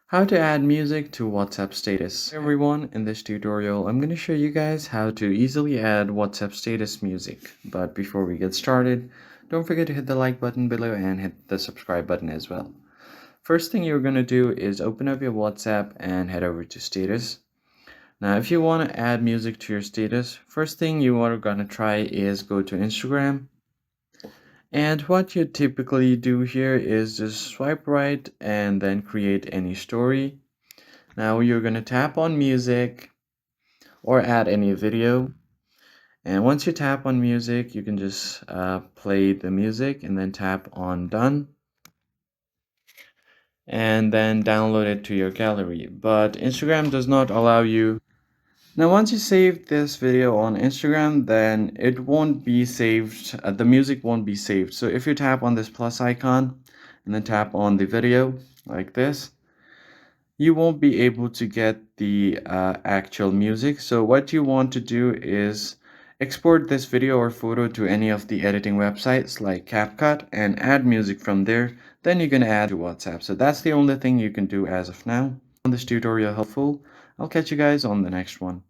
How to add music to WhatsApp status. Hey everyone, in this tutorial I'm going to show you guys how to easily add WhatsApp status music. But before we get started, don't forget to hit the like button below and hit the subscribe button as well. First thing you're going to do is open up your WhatsApp and head over to status. Now if you want to add music to your status, first thing you are going to try is go to Instagram. And what you typically do here is just swipe right and then create any story. Now you're going to tap on music or add any video. And once you tap on music, you can just play the music and then tap on done. And then download it to your gallery. But Instagram does not allow you. Now once you save this video on Instagram, then it won't be saved, the music won't be saved. So if you tap on this plus icon and then tap on the video like this, you won't be able to get the actual music. So what you want to do is export this video or photo to any of the editing websites like CapCut and add music from there. Then you're going to add to WhatsApp. So that's the only thing you can do as of now. On this tutorial helpful, I'll catch you guys on the next one.